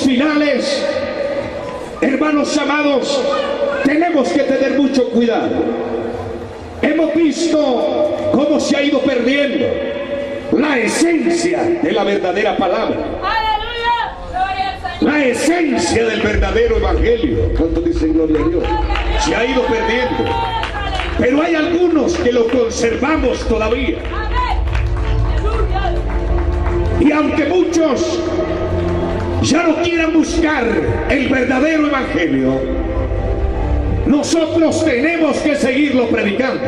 finales, hermanos amados, tenemos que tener mucho cuidado. Hemos visto cómo se ha ido perdiendo la esencia de la verdadera palabra, la esencia del verdadero evangelio. ¿Cuántos dicen gloria a Dios? Se ha ido perdiendo, pero hay algunos que lo conservamos todavía. Y aunque muchos ya no quieran buscar el verdadero evangelio, nosotros tenemos que seguirlo predicando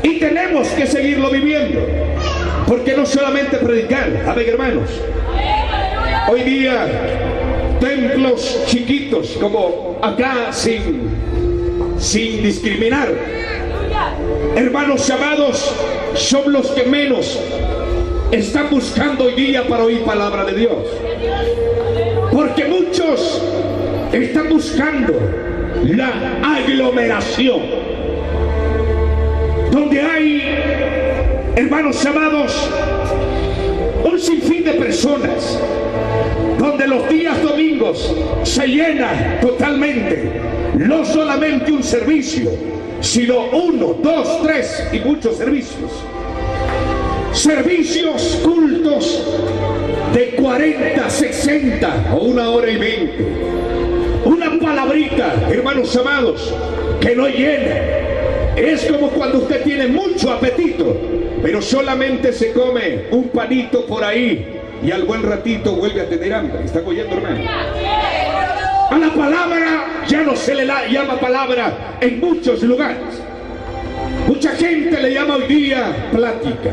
y tenemos que seguirlo viviendo, porque no solamente predicar, amén, hermanos. Hoy día templos chiquitos como acá, sin discriminar, hermanos amados, son los que menos están buscando hoy día para oír palabra de Dios, porque muchos están buscando la aglomeración, donde hay, hermanos amados, un sinfín de personas, donde los días domingos se llena totalmente, no solamente un servicio, sino 1, 2, 3 y muchos servicios. Servicios, cultos de 40, 60 o 1 hora y 20. Una palabrita, hermanos amados, que no llena. Es como cuando usted tiene mucho apetito, pero solamente se come un panito por ahí y al buen ratito vuelve a tener hambre. ¿Está oyendo, hermano? A la palabra ya no se le llama palabra en muchos lugares. Mucha gente le llama hoy día plática.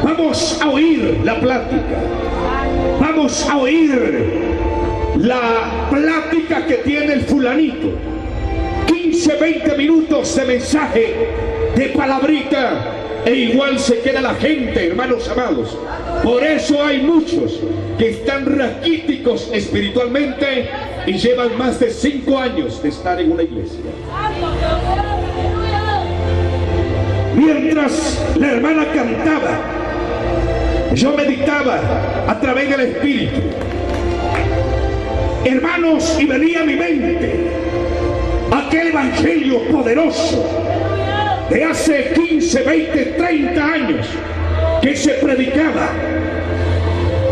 Vamos a oír la plática. Vamos a oír la plática que tiene el fulanito. 15, 20 minutos de mensaje, de palabrita, e igual se queda la gente, hermanos amados. Por eso hay muchos que están raquíticos espiritualmente y llevan más de 5 años de estar en una iglesia. Mientras la hermana cantaba, yo meditaba a través del Espíritu, hermanos, y venía a mi mente aquel evangelio poderoso de hace 15, 20, 30 años que se predicaba,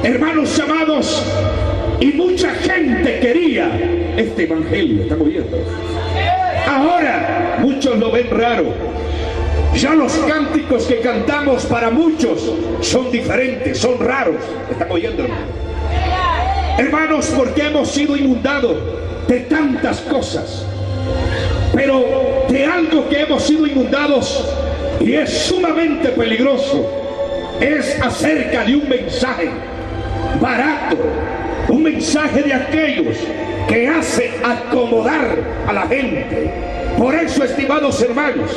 hermanos amados, y mucha gente quería este evangelio. ¿Están oyendo? Ahora muchos lo ven raro. Ya los cánticos que cantamos para muchos son diferentes, son raros. ¿Están oyendo, hermano? Hermanos, porque hemos sido inundados de tantas cosas, pero de algo que hemos sido inundados y es sumamente peligroso, es acerca de un mensaje barato, un mensaje de aquellos que hace acomodar a la gente. Por eso, estimados hermanos,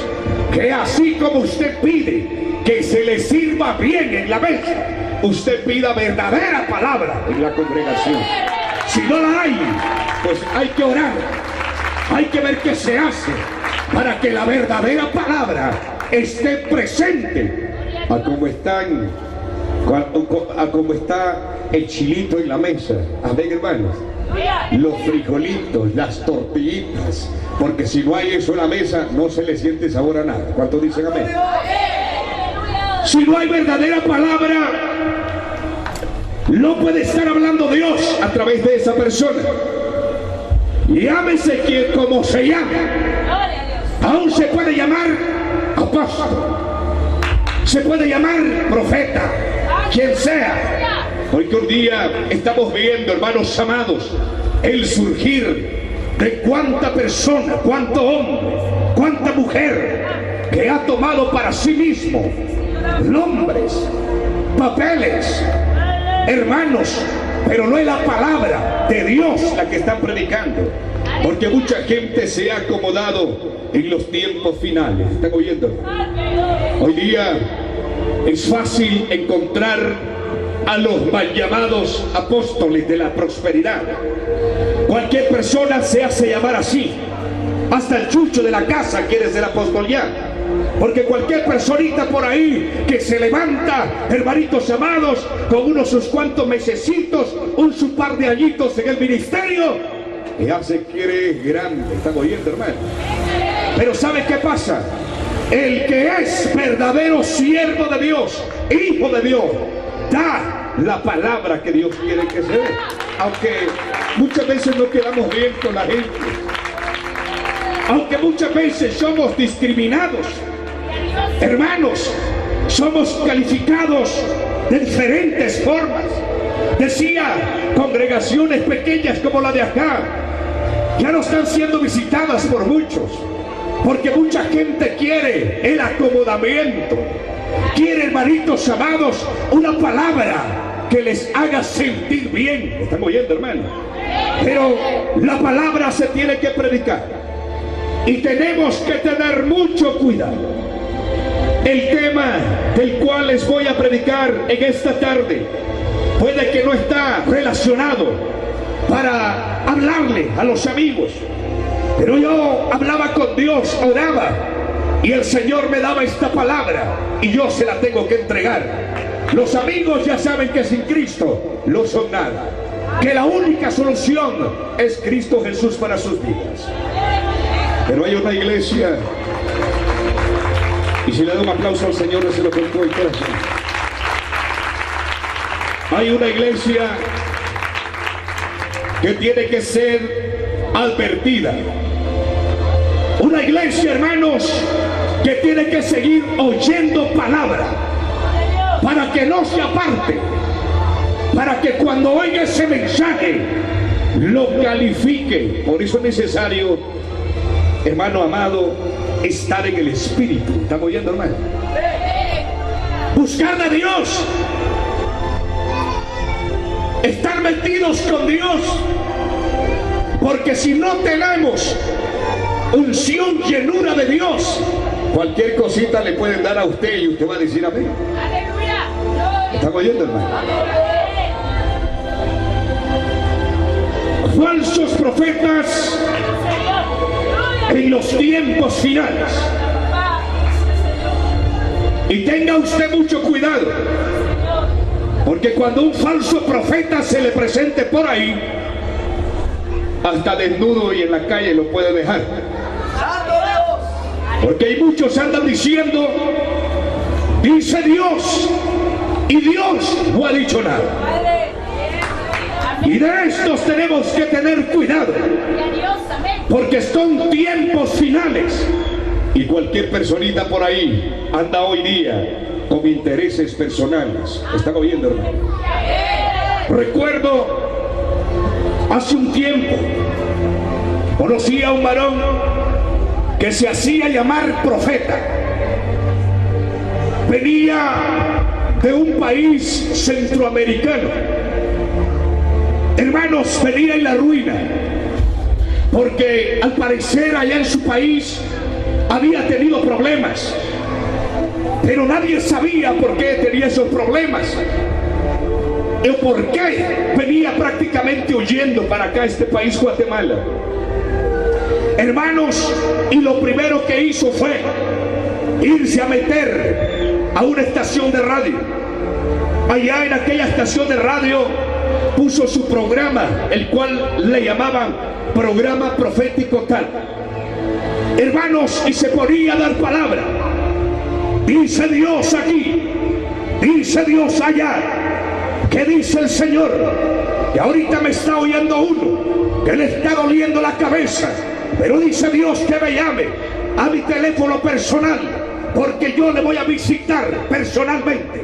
que así como usted pide que se le sirva bien en la mesa, usted pida verdadera palabra en la congregación. Si no la hay, pues hay que orar, hay que ver qué se hace para que la verdadera palabra esté presente, a como está el chilito en la mesa. Amén, hermanos. Los frijolitos, las tortillitas, porque si no hay eso en la mesa no se le siente sabor a nada. ¿Cuántos dicen amén? Si no hay verdadera palabra, no puede estar hablando Dios a través de esa persona. Llámese quien como se llame, aún se puede llamar apóstol, se puede llamar profeta, quien sea. Hoy que un día estamos viendo, hermanos amados, el surgir de cuánta persona, cuánto hombre, cuánta mujer que ha tomado para sí mismo nombres, papeles, hermanos, pero no es la palabra de Dios la que están predicando, porque mucha gente se ha acomodado en los tiempos finales. ¿Están oyendo? Hoy día es fácil encontrar a los mal llamados apóstoles de la prosperidad. Cualquier persona se hace llamar así, Hasta el chucho de la casa quiere ser apóstol ya. Porque cualquier personita por ahí que se levanta, hermanitos amados, con unos sus cuantos mesecitos, su par de añitos en el ministerio, ya se quiere grande. ¿Están oyendo, hermano? Pero ¿sabe qué pasa? El que es verdadero siervo de Dios, hijo de Dios, da la palabra que Dios quiere que se dé. Aunque muchas veces no quedamos bien con la gente, aunque muchas veces somos discriminados, hermanos, somos calificados de diferentes formas. Decía, congregaciones pequeñas como la de acá ya no están siendo visitadas por muchos, porque mucha gente quiere el acomodamiento, quiere, hermanitos amados, una palabra que les haga sentir bien. ¿Están oyendo, hermano? Pero la palabra se tiene que predicar y tenemos que tener mucho cuidado. El tema del cual les voy a predicar en esta tarde puede que no está relacionado para hablarle a los amigos, pero yo hablaba con Dios, oraba, y el Señor me daba esta palabra y yo se la tengo que entregar. Los amigos ya saben que sin Cristo no son nada, que la única solución es Cristo Jesús para sus vidas. Pero hay una iglesia, y si le doy un aplauso al Señor, se lo con todo el corazón. Hay una iglesia que tiene que ser advertida. Una iglesia, hermanos, que tiene que seguir oyendo palabra para que no se aparte, para que cuando oiga ese mensaje lo califique. Por eso es necesario, hermano amado, estar en el Espíritu. ¿Estamos oyendo, hermano? Buscar a Dios, estar metidos con Dios, porque si no tenemos unción, llenura de Dios, cualquier cosita le pueden dar a usted y usted va a decir amén. ¿Estamos oyendo, hermano? Falsos profetas en los tiempos finales. Y tenga usted mucho cuidado, porque cuando un falso profeta se le presente por ahí, hasta desnudo y en la calle lo puede dejar. Porque hay muchos andan diciendo, dice Dios, y Dios no ha dicho nada. Y de estos tenemos que tener cuidado, porque son tiempos finales. Y cualquier personita por ahí anda hoy día con intereses personales. ¿Están oyendo, hermano? Recuerdo hace un tiempo, conocí a un varón que se hacía llamar profeta. Venía de un país centroamericano. Hermanos, venía en la ruina, porque al parecer allá en su país había tenido problemas, pero nadie sabía por qué tenía esos problemas o por qué venía prácticamente huyendo para acá, este país, Guatemala. Hermanos, y lo primero que hizo fue irse a meter a una estación de radio. Allá en aquella estación de radio puso su programa, el cual le llamaban programa profético tal. Hermanos, y se ponía a dar palabra. Dice Dios aquí, dice Dios allá. ¿Qué dice el Señor? Y ahorita me está oyendo uno que le está doliendo la cabeza, pero dice Dios que me llame a mi teléfono personal, porque yo le voy a visitar personalmente.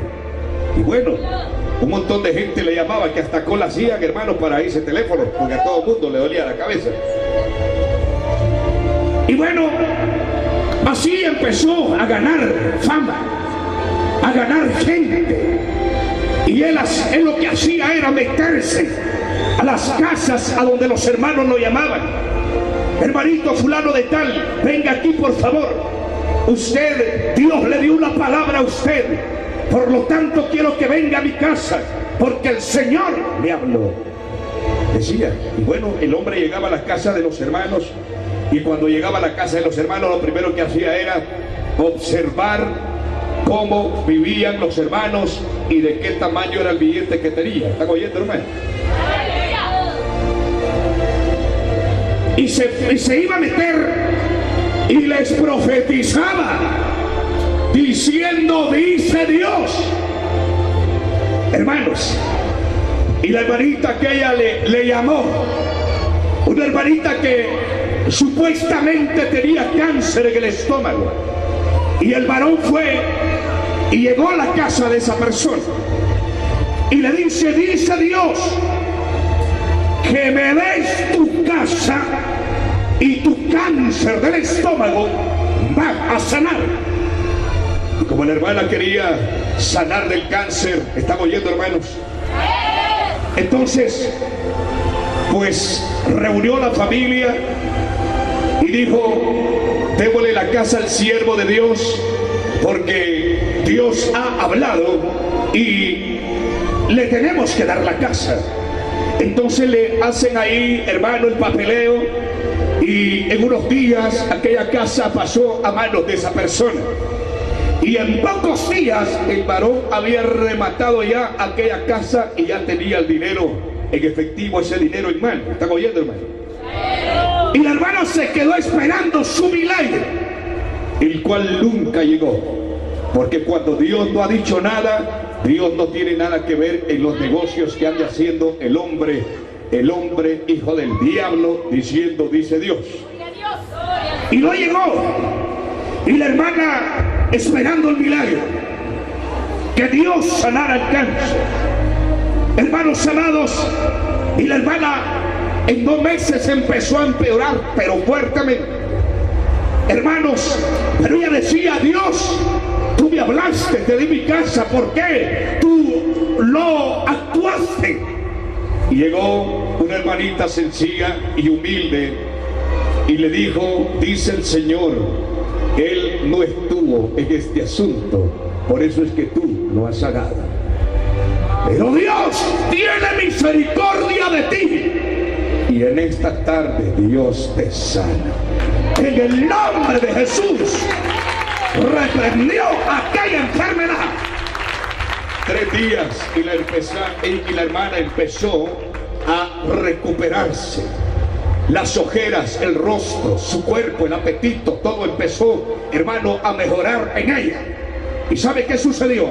Y bueno, un montón de gente le llamaba, que hasta cola hacían, hermanos, para ese teléfono, porque a todo el mundo le dolía la cabeza. Y bueno, así empezó a ganar fama, a ganar gente. Y él lo que hacía era meterse a las casas a donde los hermanos lo llamaban. Hermanito fulano de tal, venga aquí por favor. Usted, Dios le dio una palabra a usted, por lo tanto quiero que venga a mi casa, porque el Señor me habló. Decía, y bueno, el hombre llegaba a la casa de los hermanos Y cuando llegaba a la casa de los hermanos, lo primero que hacía era observar cómo vivían los hermanos y de qué tamaño era el billete que tenía. ¿Están oyendo, hermano? Y se iba a meter y les profetizaba diciendo: dice Dios. Hermanos, y la hermanita que ella le llamó, una hermanita que supuestamente tenía cáncer en el estómago, y el varón fue y llegó a la casa de esa persona y le dice: dice Dios que me des tu casa y tu cáncer del estómago va a sanar. Y como la hermana quería sanar del cáncer, ¿están oyendo, hermanos? Entonces, pues reunió a la familia y dijo: démosle la casa al siervo de Dios, porque Dios ha hablado y le tenemos que dar la casa. Entonces le hacen ahí, hermano, el papeleo, y en unos días aquella casa pasó a manos de esa persona. Y en pocos días el varón había rematado ya aquella casa y ya tenía el dinero en efectivo, ese dinero en mano. ¿Están oyendo, hermano? Y la hermana se quedó esperando su milagro, el cual nunca llegó. Porque cuando Dios no ha dicho nada, Dios no tiene nada que ver en los negocios que anda haciendo el hombre hijo del diablo, diciendo: dice Dios. Y no llegó. Y la hermana esperando el milagro, que Dios sanara el cáncer. Hermanos amados, y la hermana en 2 meses empezó a empeorar, pero fuertemente. Hermanos, pero ella decía: Dios, tú me hablaste, te di mi casa, ¿por qué tú lo actuaste? Y llegó una hermanita sencilla y humilde y le dijo: dice el Señor, Él no estuvo en este asunto, por eso es que tú lo has sanado. Pero Dios tiene misericordia de ti, y en esta tarde Dios te sana. En el nombre de Jesús reprendió aquella enfermedad. 3 días y la hermana empezó a recuperarse. Las ojeras, el rostro, su cuerpo, el apetito, todo empezó, hermano, a mejorar en ella. ¿Y sabe qué sucedió?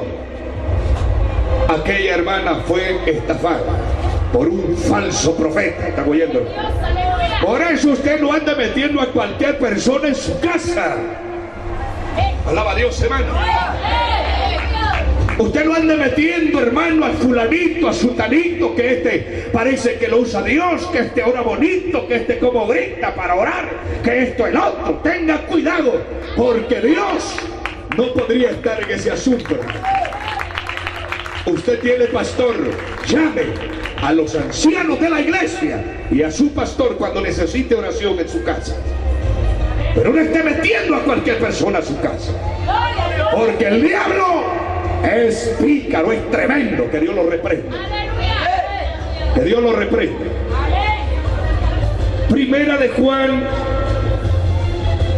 Aquella hermana fue estafada por un falso profeta. ¿Está oyendo? Por eso usted no anda metiendo a cualquier persona en su casa. Alaba a Dios, hermano. Usted no anda metiendo, hermano, al fulanito, a sutanito, que este parece que lo usa Dios, que este ora bonito, que este como grita para orar, que esto el otro. Tenga cuidado, porque Dios no podría estar en ese asunto. Usted tiene pastor, llame a los ancianos de la iglesia y a su pastor cuando necesite oración en su casa. Pero no esté metiendo a cualquier persona a su casa, porque el diablo es pícaro, es tremendo. Que Dios lo reprenda. Que Dios lo reprenda. Primera de Juan,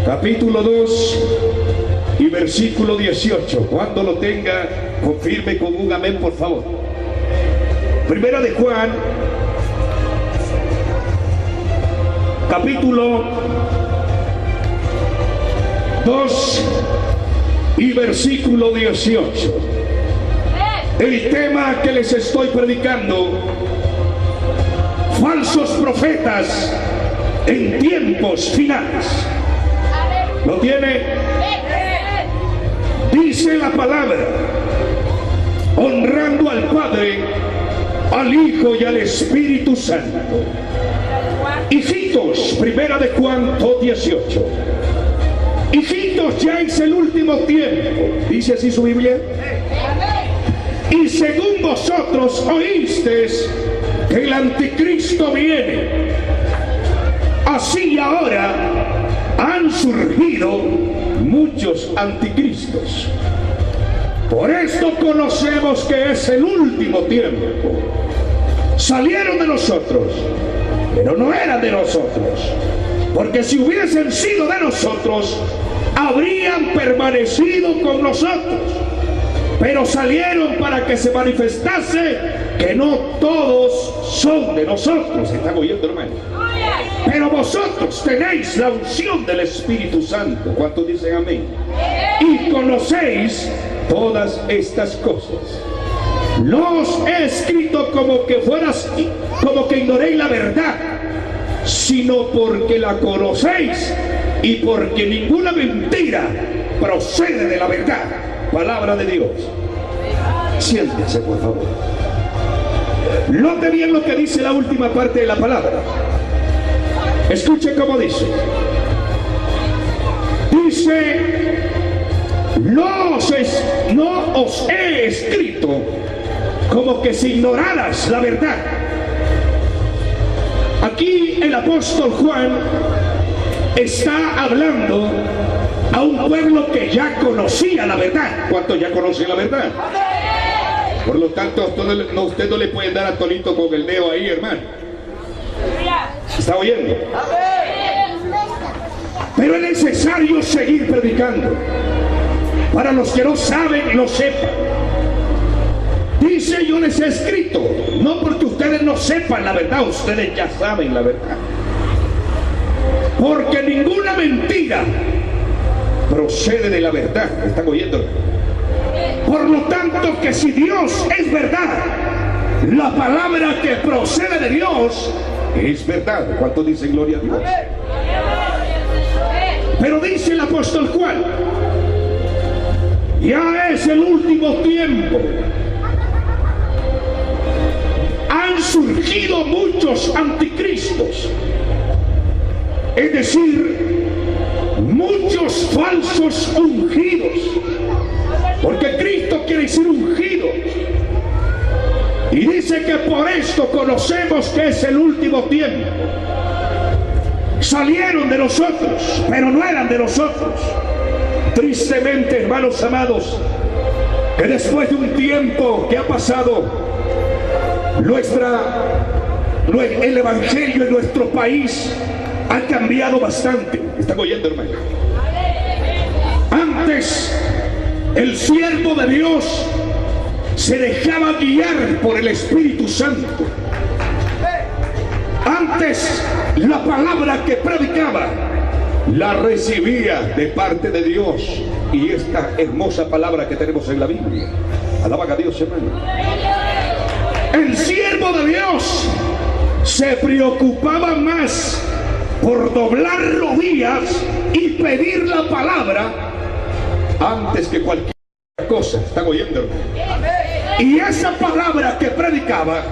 capítulo 2 y versículo 18. Cuando lo tenga, confirme con un amén, por favor. Primera de Juan, capítulo 2 y versículo 18. El tema que les estoy predicando: falsos profetas en tiempos finales. ¿Lo tiene? Dice la palabra: honrando al Padre, al Hijo y al Espíritu Santo. Hijitos, primera de Juan 2:18. Hijitos, ya es el último tiempo. ¿Dice así su Biblia? Y según vosotros oísteis que el anticristo viene, así ahora han surgido muchos anticristos. Por esto conocemos que es el último tiempo. Salieron de nosotros, pero no eran de nosotros. porque si hubiesen sido de nosotros, habrían permanecido con nosotros, pero salieron para que se manifestase que no todos son de nosotros. ¿Están oyendo, hermano? Pero vosotros tenéis la unción del Espíritu Santo. ¿Cuántos dicen amén? Y conocéis todas estas cosas. No os he escrito como que ignoréis la verdad, sino porque la conocéis y porque ninguna mentira procede de la verdad. Palabra de Dios. Siéntese, por favor. Note bien lo que dice la última parte de la palabra. Escuche cómo dice. Dice: no os he escrito como que si ignoraras la verdad. Aquí el apóstol Juan está hablando a un pueblo que ya conocía la verdad. ¿Cuántos ya conocen la verdad? Por lo tanto, usted no le puede dar a tolito con el dedo ahí, hermano. ¿Está oyendo? Pero es necesario seguir predicando. Para los que no saben, lo sepan. Dice: yo les he escrito, no porque ustedes no sepan la verdad, ustedes ya saben la verdad. Porque ninguna mentira procede de la verdad. ¿Están oyendo? Por lo tanto, que si Dios es verdad, la palabra que procede de Dios es verdad. ¿Cuántos dicen gloria a Dios? Pero dice el apóstol Juan: ya es el último tiempo. Han surgido muchos anticristos, es decir, muchos falsos ungidos, porque Cristo quiere decir ungido. Y dice que por esto conocemos que es el último tiempo. Salieron de nosotros, pero no eran de nosotros. Tristemente, hermanos amados, que después de un tiempo que ha pasado, el evangelio en nuestro país ha cambiado bastante. ¿Están oyendo, hermano? Antes, el siervo de Dios se dejaba guiar por el Espíritu Santo. Antes, la palabra que predicaba la recibía de parte de Dios. Y esta hermosa palabra que tenemos en la Biblia, alaba a Dios, hermano. El siervo de Dios se preocupaba más por doblar rodillas y pedir la palabra antes que cualquier cosa. ¿Están oyendo? Y esa palabra que predicaba,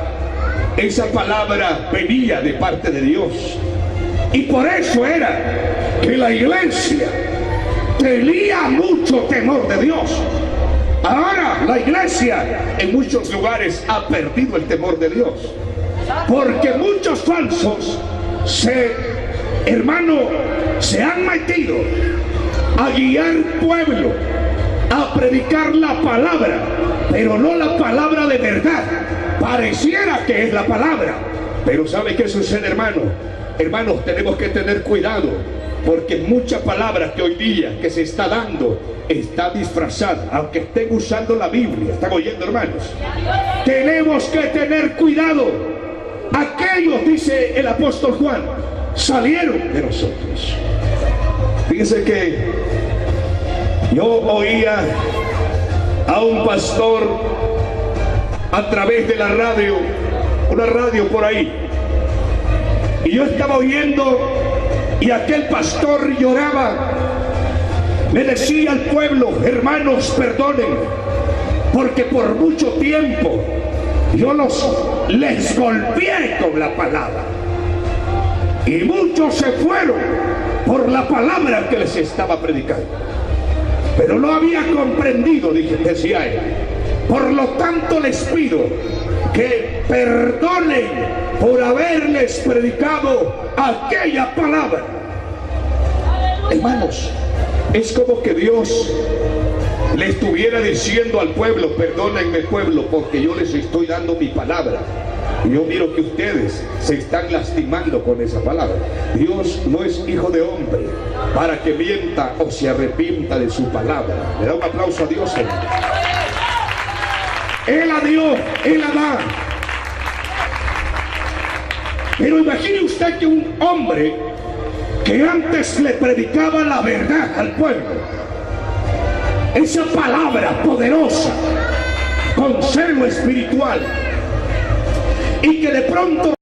esa palabra venía de parte de Dios. Y por eso era que la iglesia tenía mucho temor de Dios. Ahora la iglesia en muchos lugares ha perdido el temor de Dios, porque muchos falsos se han metido a guiar pueblo, a predicar la palabra, pero no la palabra de verdad. Pareciera que es la palabra, pero ¿sabe qué sucede, hermano? Hermanos, tenemos que tener cuidado, porque mucha palabra que hoy día que se está dando está disfrazada, aunque estén usando la Biblia. ¿Están oyendo, hermanos? Tenemos que tener cuidado. Aquellos, dice el apóstol Juan, salieron de nosotros. Fíjense que yo oía a un pastor a través de la radio, una radio por ahí, y yo estaba oyendo, y aquel pastor lloraba. Me decía al pueblo: hermanos, perdonen, porque por mucho tiempo yo les golpeé con la palabra, y muchos se fueron por la palabra que les estaba predicando, pero no había comprendido, decía él. Por lo tanto, les pido que perdonen por haberles predicado aquella palabra. Hermanos, es como que Dios le estuviera diciendo al pueblo: perdónenme, pueblo, porque yo les estoy dando mi palabra. Y yo miro que ustedes se están lastimando con esa palabra. Dios no es hijo de hombre para que mienta o se arrepienta de su palabra. Le da un aplauso a Dios, hermano. Él la dio, Él la da. Pero imagine usted que un hombre que antes le predicaba la verdad al pueblo, esa palabra poderosa, con celo espiritual, y que de pronto